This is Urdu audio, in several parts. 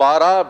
12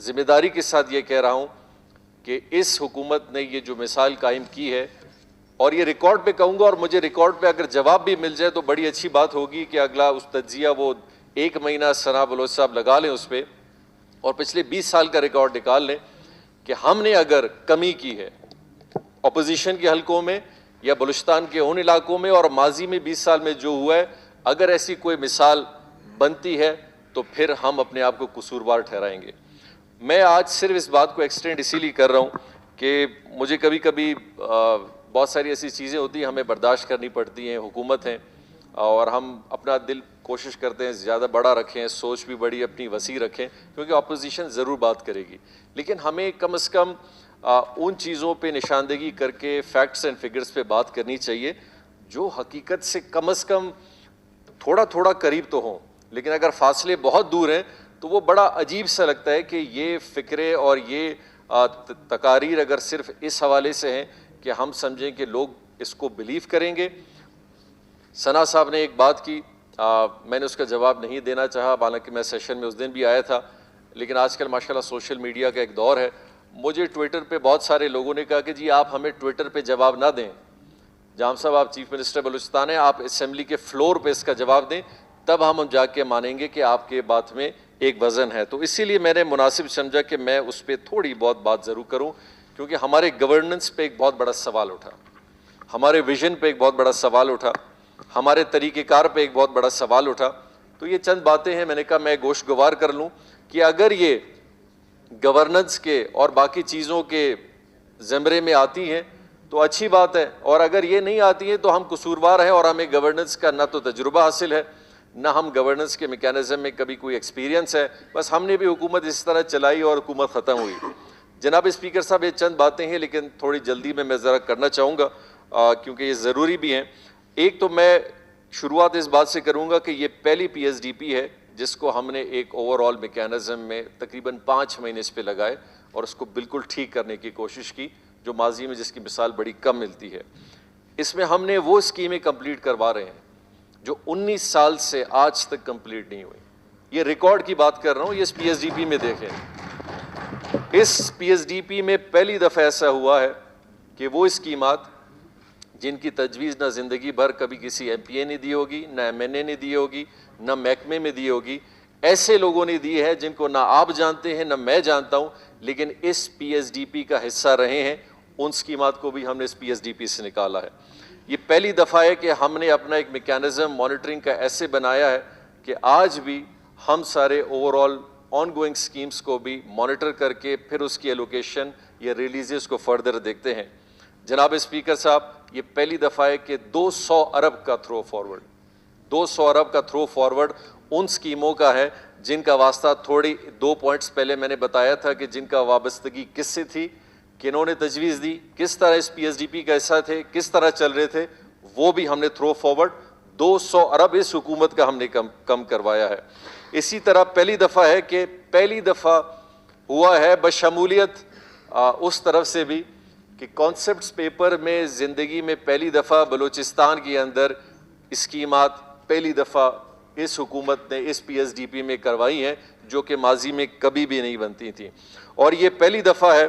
ذمہ داری کے ساتھ یہ کہہ رہا ہوں کہ اس حکومت نے یہ جو مثال قائم کی ہے، اور یہ ریکارڈ پہ کہوں گا، اور مجھے ریکارڈ پہ اگر جواب بھی مل جائے تو بڑی اچھی بات ہوگی کہ اگلا اس تجزیہ وہ 1 مہینہ ثنا بلوچ صاحب لگا لیں اس پہ، اور پچھلے 20 سال کا ریکارڈ نکال لیں کہ ہم نے اگر کمی کی ہے اپوزیشن کے حلقوں میں یا بلوچستان کے ان علاقوں میں، اور ماضی میں 20 سال میں جو ہوا ہے، اگر ایسی کوئی مثال بنتی ہے تو پھر ہم اپنے آپ کو قصوروار ٹھہرائیں گے۔ میں آج صرف اس بات کو ایکسٹینڈ اسی لیے کر رہا ہوں کہ مجھے کبھی کبھی بہت ساری ایسی چیزیں ہوتی ہیں ہمیں برداشت کرنی پڑتی ہیں، حکومت ہیں، اور ہم اپنا دل کوشش کرتے ہیں زیادہ بڑا رکھیں، سوچ بھی بڑی اپنی وسیع رکھیں، کیونکہ اپوزیشن ضرور بات کرے گی، لیکن ہمیں کم از کم ان چیزوں پہ نشاندہی کر کے فیکٹس اینڈ فگرز پہ بات کرنی چاہیے جو حقیقت سے کم از کم تھوڑا تھوڑا قریب تو ہوں، لیکن اگر فاصلے بہت دور ہیں تو وہ بڑا عجیب سا لگتا ہے کہ یہ فکرے اور یہ تقاریر اگر صرف اس حوالے سے ہیں کہ ہم سمجھیں کہ لوگ اس کو بلیو کریں گے۔ ثنا صاحب نے ایک بات کی، میں نے اس کا جواب نہیں دینا چاہا، حالانکہ میں سیشن میں اس دن بھی آیا تھا، لیکن آج کل ماشاءاللہ سوشل میڈیا کا ایک دور ہے، مجھے ٹویٹر پہ بہت سارے لوگوں نے کہا کہ جی آپ ہمیں ٹویٹر پہ جواب نہ دیں، جام صاحب آپ چیف منسٹر بلوچستان ہیں، آپ اسمبلی کے فلور پہ اس کا جواب دیں، تب ہم جا کے مانیں گے کہ آپ کے بات میں ایک وزن ہے۔ تو اسی لیے میں نے مناسب سمجھا کہ میں اس پہ تھوڑی بہت بات ضرور کروں، کیونکہ ہمارے گورننس پہ ایک بہت بڑا سوال اٹھا، ہمارے ویژن پہ ایک بہت بڑا سوال اٹھا، ہمارے طریقہ کار پہ ایک بہت بڑا سوال اٹھا۔ تو یہ چند باتیں ہیں، میں نے کہا میں گوشت گوار کر لوں کہ اگر یہ گورننس کے اور باقی چیزوں کے زمرے میں آتی ہیں تو اچھی بات ہے، اور اگر یہ نہیں آتی ہیں تو ہم قصوروار ہیں، اور ہمیں گورننس کا نہ تو تجربہ حاصل ہے، نہ ہم گورننس کے میکینزم میں کبھی کوئی ایکسپیرینس ہے، بس ہم نے بھی حکومت اس طرح چلائی اور حکومت ختم ہوئی۔ جناب اسپیکر صاحب یہ چند باتیں ہیں، لیکن تھوڑی جلدی میں ذرا کرنا چاہوں گا کیونکہ یہ ضروری بھی ہیں۔ ایک تو میں شروعات اس بات سے کروں گا کہ یہ پہلی پی ایس ڈی پی ہے جس کو ہم نے ایک اوور آل میکینزم میں تقریباً 5 مہینے اس پہ لگائے اور اس کو بالکل ٹھیک کرنے کی کوشش کی، جو ماضی میں جس کی مثال بڑی کم ملتی ہے۔ اس میں ہم نے وہ اسکیمیں کمپلیٹ کروا رہے ہیں جو 19 سال سے آج تک کمپلیٹ نہیں ہوئی۔ یہ ریکارڈ کی بات کر رہا ہوں، یہ اس پی ایس ڈی پی میں دیکھیں، اس پی ایس ڈی پی میں پہلی دفعہ ایسا ہوا ہے کہ وہ اسکیمات جن کی تجویز نہ زندگی بھر کبھی کسی ایم پی اے نے دی ہوگی، نہ ایم این اے نے دی ہوگی، نہ محکمے میں دی ہوگی، ایسے لوگوں نے دی ہے جن کو نہ آپ جانتے ہیں نہ میں جانتا ہوں، لیکن اس پی ایس ڈی پی کا حصہ رہے ہیں، ان اسکیمات کو بھی ہم نے اس پی ایس ڈی پی سے نکالا ہے۔ یہ پہلی دفعہ ہے کہ ہم نے اپنا ایک میکینزم مانیٹرنگ کا ایسے بنایا ہے کہ آج بھی ہم سارے overall ongoing schemes کو بھی مانیٹر کر کے پھر اس کی ایلوکیشن یا ریلیزز کو فردر دیکھتے ہیں۔ جناب اسپیکر صاحب، یہ پہلی دفعہ ہے کہ 200 ارب کا تھرو فارورڈ، 200 ارب کا تھرو فارورڈ ان اسکیموں کا ہے جن کا واسطہ تھوڑی 2 پوائنٹس پہلے میں نے بتایا تھا کہ جن کا وابستگی کس سے تھی، کنہوں نے تجویز دی، کس طرح اس پی ایس ڈی پی کا حصہ تھے، کس طرح چل رہے تھے، وہ بھی ہم نے تھرو فارورڈ 200 ارب اس حکومت کا ہم نے کم کروایا ہے۔ اسی طرح پہلی دفعہ ہے کہ پہلی دفعہ ہوا ہے بشمولیت اس طرف سے بھی کہ کانسیپٹس پیپر میں زندگی میں پہلی دفعہ بلوچستان کے اندر اسکیمات پہلی دفعہ اس حکومت نے اس پی ایس ڈی پی میں کروائی ہیں، جو کہ ماضی میں کبھی بھی نہیں بنتی تھیں۔ اور یہ پہلی دفعہ ہے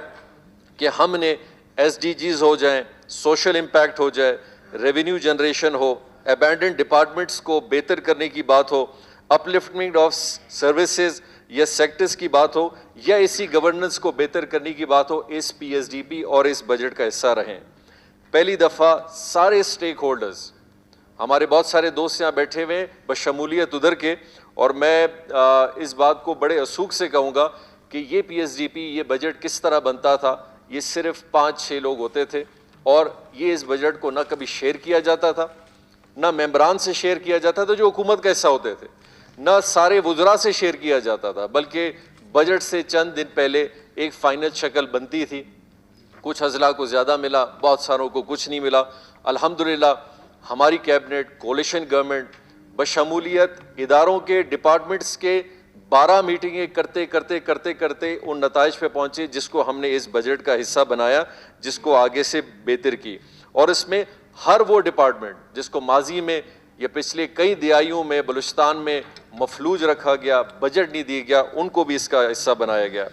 کہ ہم نے ایس ڈی جیز ہو جائیں، سوشل امپیکٹ ہو جائے، ریونیو جنریشن ہو، ابینڈنڈ ڈپارٹمنٹس کو بہتر کرنے کی بات ہو، اپلفٹمنٹ آف سروسز یا سیکٹرز کی بات ہو، یا اسی گورننس کو بہتر کرنے کی بات ہو، اس پی ایس ڈی پی اور اس بجٹ کا حصہ رہیں۔ پہلی دفعہ سارے سٹیک ہولڈرز، ہمارے بہت سارے دوست یہاں بیٹھے ہوئے بشمولیت ادھر کے، اور میں اس بات کو بڑے اسوق سے کہوں گا کہ یہ پی ایس ڈی پی، یہ بجٹ کس طرح بنتا تھا، یہ صرف 5-6 لوگ ہوتے تھے، اور یہ اس بجٹ کو نہ کبھی شیئر کیا جاتا تھا، نہ ممبران سے شیئر کیا جاتا تھا جو حکومت کا حصہ ہوتے تھے، نہ سارے وزراء سے شیئر کیا جاتا تھا، بلکہ بجٹ سے چند دن پہلے ایک فائنل شکل بنتی تھی۔ کچھ اضلاع کو زیادہ ملا، بہت ساروں کو کچھ نہیں ملا۔ الحمدللہ ہماری کیبنٹ، کولیشن گورنمنٹ بشمولیت اداروں کے، ڈپارٹمنٹس کے 12 میٹنگیں کرتے ان نتائج پہ پہنچے جس کو ہم نے اس بجٹ کا حصہ بنایا، جس کو آگے سے بہتر کی۔ اور اس میں ہر وہ ڈپارٹمنٹ جس کو ماضی میں یا پچھلے کئی دہائیوں میں بلوچستان میں مفلوج رکھا گیا، بجٹ نہیں دیا گیا، ان کو بھی اس کا حصہ بنایا گیا۔